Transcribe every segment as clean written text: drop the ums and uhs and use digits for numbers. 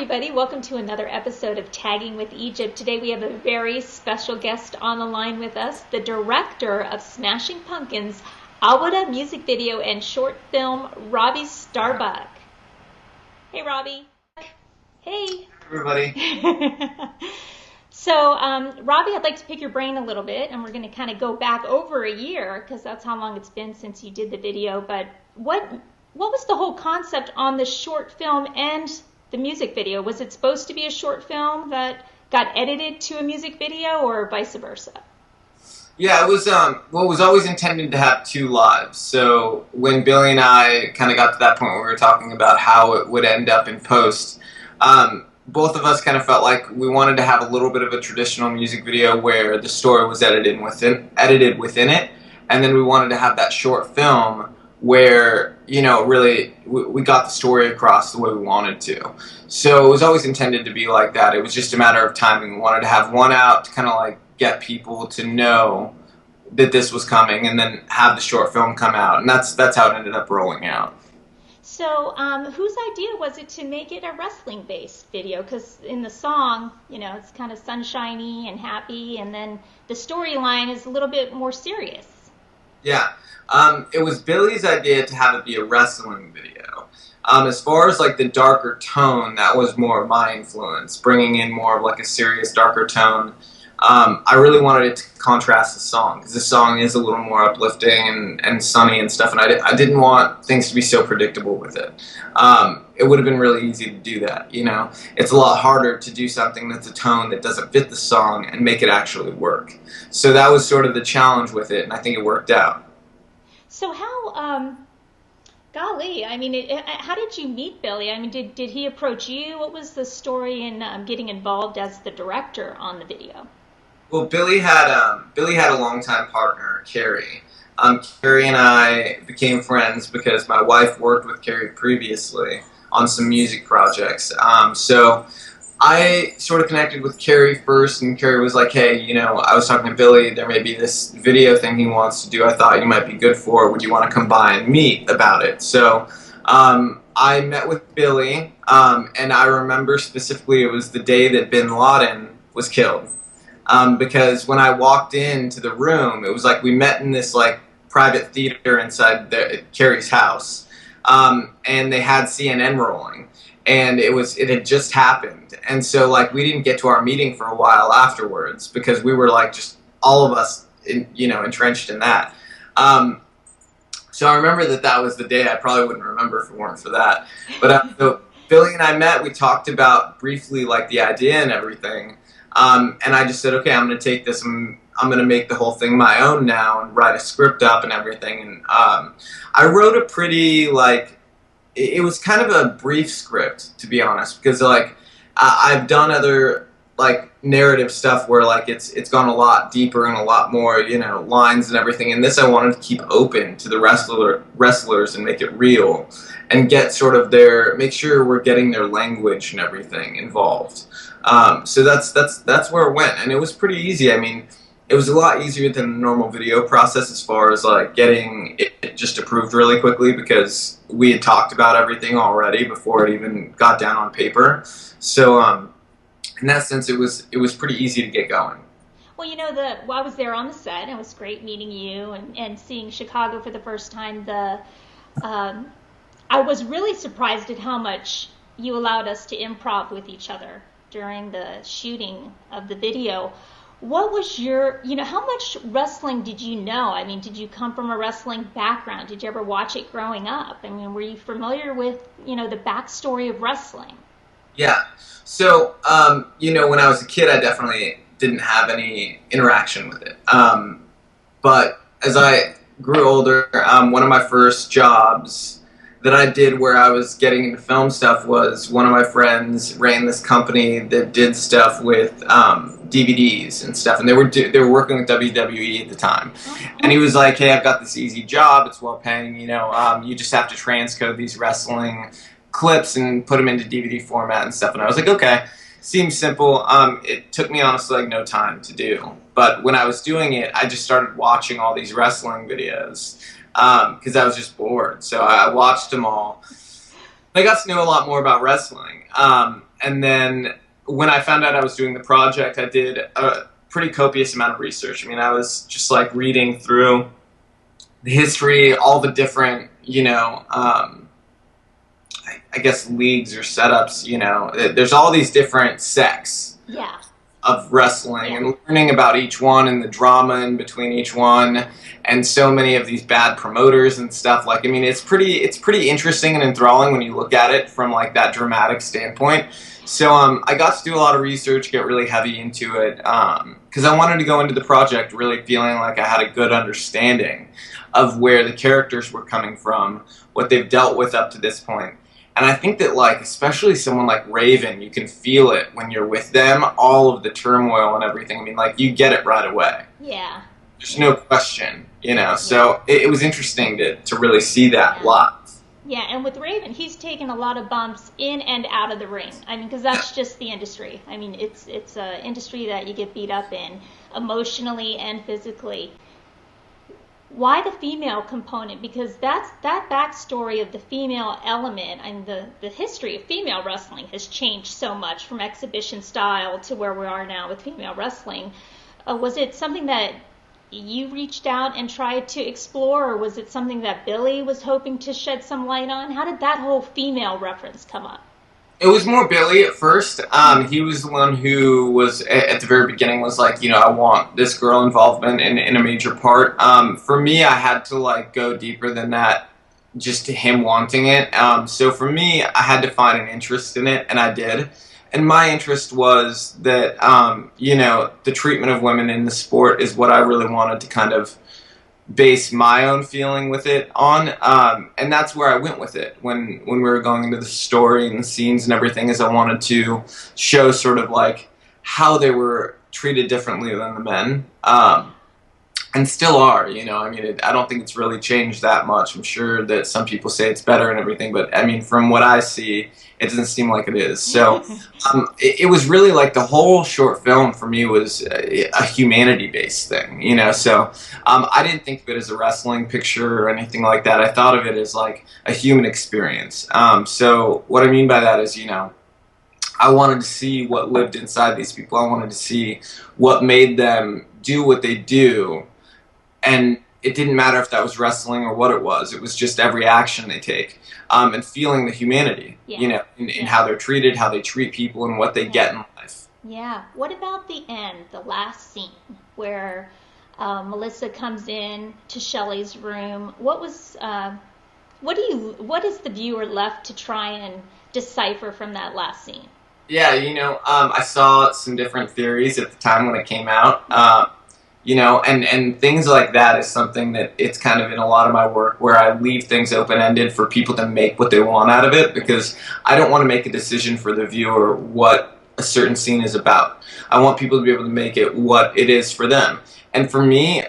everybody. Welcome to another episode of Tagging with Egypt. Today we have a very special guest on the line with us, the director of Smashing Pumpkins' Owata music video and short film, Robby Starbuck. Hey, Robbie. Hey. Everybody. So, Robbie, I'd like to pick your brain a little bit, and we're going to kind of go back over a year, because that's how long it's been since you did the video. But what was the whole concept on the short film and the music video? Was it supposed to be a short film that got edited to a music video, or vice versa? Yeah, it was it was always intended to have two lives. So when Billy and I kind of got to that point where we were talking about how it would end up in post, both of us kind of felt like we wanted to have a little bit of a traditional music video where the story was edited within it, and then we wanted to have that short film where, you know, really we got the story across the way we wanted to. So it was always intended to be like that. It was just a matter of timing. We wanted to have one out to kind of like get people to know that this was coming, and then have the short film come out, and that's how it ended up rolling out. So whose idea was it to make it a wrestling-based video? Because in the song, you know, it's kind of sunshiny and happy, and then the storyline is a little bit more serious. Yeah. It was Billy's idea to have it be a wrestling video. As far as like the darker tone, that was more of my influence, bringing in more of like a serious, darker tone. I really wanted it to contrast the song, because the song is a little more uplifting and sunny and stuff, and I didn't want things to be so predictable with it. It would have been really easy to do that, you know. It's a lot harder to do something that's a tone that doesn't fit the song and make it actually work. So that was sort of the challenge with it, and I think it worked out. So how, golly, I mean, how did you meet Billy? I mean, did he approach you? What was the story in getting involved as the director on the video? Well, Billy had a longtime partner, Carey. Carey and I became friends because my wife worked with Carey previously on some music projects. So I sort of connected with Carey first, and Carey was like, hey, you know, I was talking to Billy, there may be this video thing he wants to do, I thought you might be good for, would you want to come by and meet about it? So I met with Billy, and I remember specifically it was the day that Bin Laden was killed. Because when I walked into the room, it was like we met in this like private theater inside Carey's house, and they had CNN rolling, and it had just happened, and so like we didn't get to our meeting for a while afterwards because we were like just all of us entrenched in that. So I remember that was the day. I probably wouldn't remember if it weren't for that. But so Billy and I met. We talked about briefly like the idea and everything. And I just said, okay, I'm going to take this, I'm going to make the whole thing my own now and write a script up and everything. And I wrote a pretty, like, it was kind of a brief script, to be honest, because, like, I've done other, like, narrative stuff where, like, it's gone a lot deeper and a lot more, you know, lines and everything. And this I wanted to keep open to the wrestlers and make it real and get sort of make sure we're getting their language and everything involved. So that's where it went, and it was pretty easy. I mean, it was a lot easier than the normal video process as far as like getting it just approved really quickly, because we had talked about everything already before it even got down on paper. So in that sense, it was pretty easy to get going. Well, you know, I was there on the set, and it was great meeting you and seeing Chicago for the first time. I was really surprised at how much you allowed us to improv with each other during the shooting of the video. What was how much wrestling did you know? I mean, did you come from a wrestling background? Did you ever watch it growing up? I mean, were you familiar with, the backstory of wrestling? Yeah. So, when I was a kid, I definitely didn't have any interaction with it. But as I grew older, one of my first jobs that I did where I was getting into film stuff was one of my friends ran this company that did stuff with DVDs and stuff, and they were working with WWE at the time. And he was like, hey, I've got this easy job, it's well paying, you just have to transcode these wrestling clips and put them into DVD format and stuff. And I was like, okay, seems simple. It took me honestly like no time to do, but when I was doing it, I just started watching all these wrestling videos because I was just bored. So I watched them all. I got to know a lot more about wrestling. And then when I found out I was doing the project, I did a pretty copious amount of research. I mean, I was just like reading through the history, all the different, I guess leagues or setups, there's all these different sects of wrestling and learning about each one and the drama in between each one and so many of these bad promoters and stuff. Like, I mean, it's pretty interesting and enthralling when you look at it from like that dramatic standpoint. So I got to do a lot of research, get really heavy into it, because I wanted to go into the project really feeling like I had a good understanding of where the characters were coming from, what they've dealt with up to this point. And I think that, like, especially someone like Raven, you can feel it when you're with them, all of the turmoil and everything. I mean, like, you get it right away. Yeah. There's no question, So it was interesting to really see that live. Yeah, and with Raven, he's taken a lot of bumps in and out of the ring. I mean, because that's just the industry. I mean, it's an industry that you get beat up in, emotionally and physically. Why the female component? Because that backstory of the female element and the history of female wrestling has changed so much from exhibition style to where we are now with female wrestling. Was it something that you reached out and tried to explore, or was it something that Billy was hoping to shed some light on? How did that whole female reference come up? It was more Billy at first. He was the one who was, at the very beginning, was like, I want this girl involvement in a major part. For me, I had to, like, go deeper than that, just to him wanting it. So for me, I had to find an interest in it, and I did. And my interest was that, the treatment of women in the sport is what I really wanted to kind of base my own feeling with it on, and that's where I went with it when we were going into the story and the scenes and everything, is I wanted to show sort of like how they were treated differently than the men, and still are, I mean, I don't think it's really changed that much. I'm sure that some people say it's better and everything, but I mean, from what I see, it doesn't seem like it is. So it was really like the whole short film for me was a humanity-based thing, So I didn't think of it as a wrestling picture or anything like that. I thought of it as like a human experience. So what I mean by that is, I wanted to see what lived inside these people. I wanted to see what made them do what they do. And it didn't matter if that was wrestling or what it was. It was just every action they take. And feeling the humanity, in how they're treated, how they treat people, and what they get in life. Yeah. What about the end, the last scene, where Melissa comes in to Shelley's room? What is the viewer left to try and decipher from that last scene? Yeah, I saw some different theories at the time when it came out. And things like that is something that it's kind of in a lot of my work where I leave things open-ended for people to make what they want out of it, because I don't want to make a decision for the viewer what a certain scene is about. I want people to be able to make it what it is for them. And for me,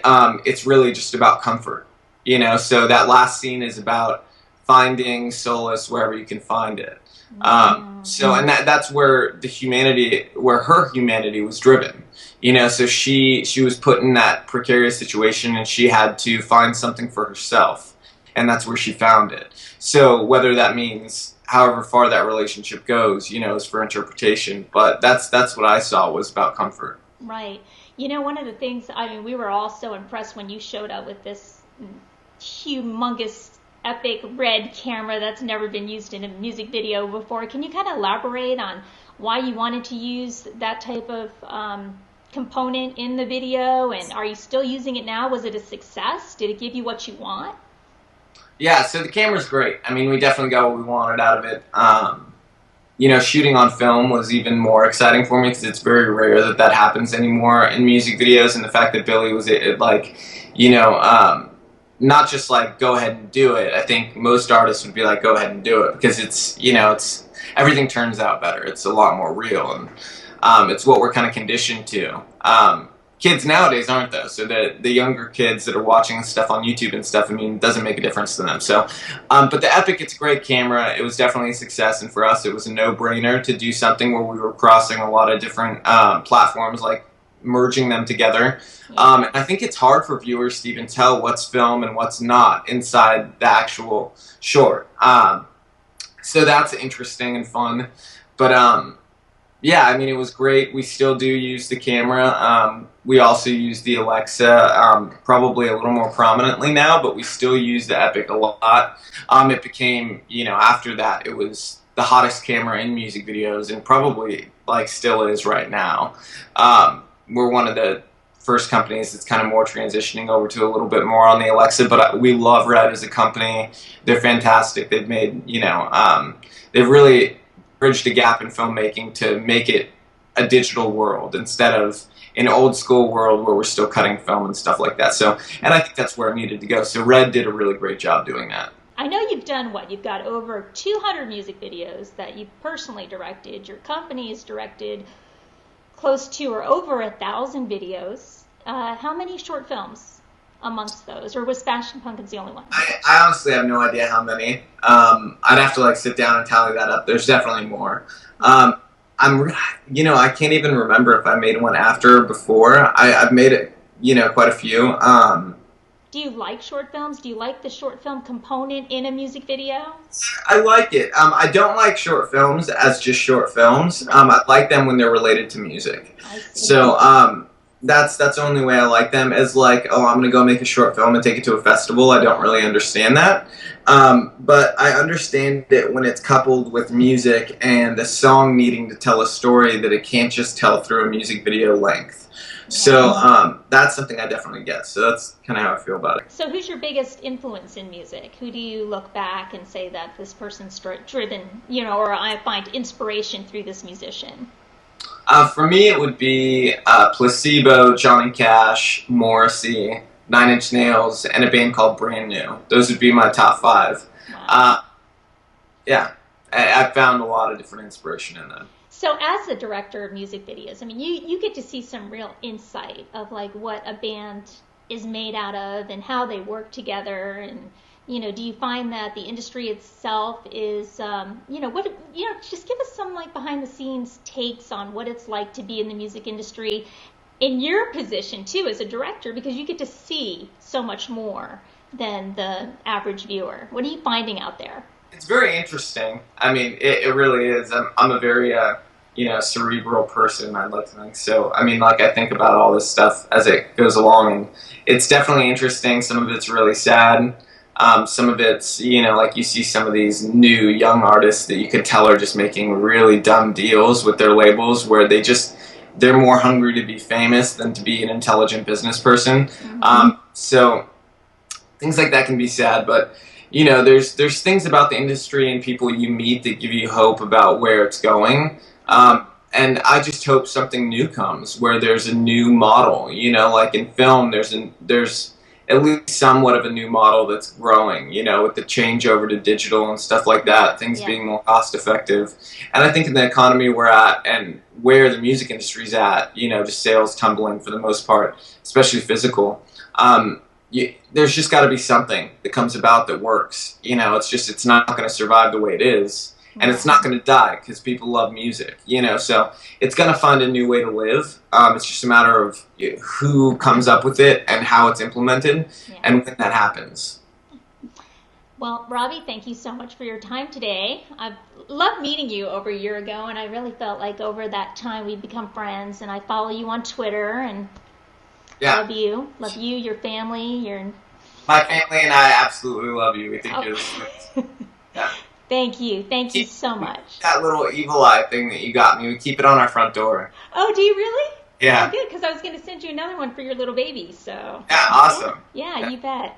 it's really just about comfort, so that last scene is about finding solace wherever you can find it. And that's where her humanity was driven. So she was put in that precarious situation, and she had to find something for herself, and that's where she found it. So whether that means however far that relationship goes, is for interpretation. But that's what I saw was about comfort. Right. One of the things, I mean, we were all so impressed when you showed up with this humongous, epic red camera that's never been used in a music video before. Can you kind of elaborate on why you wanted to use that type of component in the video, and are you still using it now? Was it a success? Did it give you what you want? Yeah, so the camera's great. I mean, we definitely got what we wanted out of it. Shooting on film was even more exciting for me because it's very rare that happens anymore in music videos, and the fact that Billy was not just like go ahead and do it. I think most artists would be like go ahead and do it because it's everything turns out better. It's a lot more real, and it's what we're kind of conditioned to. Kids nowadays aren't, though, so the younger kids that are watching stuff on YouTube and stuff, I mean, it doesn't make a difference to them. So, but the Epic, it's a great camera. It was definitely a success, and for us, it was a no-brainer to do something where we were crossing a lot of different platforms, like merging them together. And I think it's hard for viewers to even tell what's film and what's not inside the actual short. So that's interesting and fun. But Yeah, I mean, it was great. We still do use the camera. We also use the Alexa, probably a little more prominently now, but we still use the Epic a lot. It became, after that, it was the hottest camera in music videos, and probably like still is right now. We're one of the first companies that's kind of more transitioning over to a little bit more on the Alexa, but we love Red as a company. They're fantastic. They've made, they've really bridged a gap in filmmaking to make it a digital world instead of an old school world where we're still cutting film and stuff like that. So, and I think that's where it needed to go. So Red did a really great job doing that. I know you've done what? You've got over 200 music videos that you've personally directed. Your company has directed close to or over 1,000 videos. How many short films amongst those? Or was Fashion Pumpkins the only one? I honestly have no idea how many. I'd have to like sit down and tally that up. There's definitely more. I can't even remember if I made one after or before. I've made it, quite a few. Do you like short films? Do you like the short film component in a music video? I like it. I don't like short films as just short films. I like them when they're related to music. I see. So that's the only way I like them. Is like, oh, I'm gonna go make a short film and take it to a festival. I don't really understand that. But I understand it when it's coupled with music and the song needing to tell a story that it can't just tell through a music video length. So that's something I definitely get. So that's kind of how I feel about it. So who's your biggest influence in music? Who do you look back and say that this person's driven, or I find inspiration through this musician? For me, it would be Placebo, Johnny Cash, Morrissey, Nine Inch Nails, and a band called Brand New. Those would be my top five. Wow. Yeah, I found a lot of different inspiration in them. So as the director of music videos, I mean, you get to see some real insight of like what a band is made out of and how they work together. And, do you find that the industry itself is, just give us some like behind the scenes takes on what it's like to be in the music industry in your position too as a director, because you get to see so much more than the average viewer. What are you finding out there? It's very interesting. I mean, it really is. I'm a very, cerebral person, I'd like to think. So, I mean, like, I think about all this stuff as it goes along, and it's definitely interesting. Some of it's really sad. Some of it's, like you see some of these new young artists that you could tell are just making really dumb deals with their labels where they're more hungry to be famous than to be an intelligent business person. Mm-hmm. So things like that can be sad, but there's things about the industry and people you meet that give you hope about where it's going. And I just hope something new comes where there's a new model. Like in film, there's at least somewhat of a new model that's growing. With the changeover to digital and stuff like that, things being more cost effective. And I think in the economy we're at and where the music industry's at, just sales tumbling for the most part, especially physical. There's just got to be something that comes about that works. It's not going to survive the way it is, and it's not going to die because people love music. So it's going to find a new way to live. It's just a matter of who comes up with it and how it's implemented, and when that happens. Well, Robbie, thank you so much for your time today. I've loved meeting you over a year ago, and I really felt like over that time we've become friends, and I follow you on Twitter, and love you, your family, my family and I absolutely love you. We think you're the sweetest. Yeah. Thank you so much. That little evil eye thing that you got me, we keep it on our front door. Oh, do you really? Yeah. Oh, good, because I was going to send you another one for your little baby. So yeah, awesome. Yeah, you bet.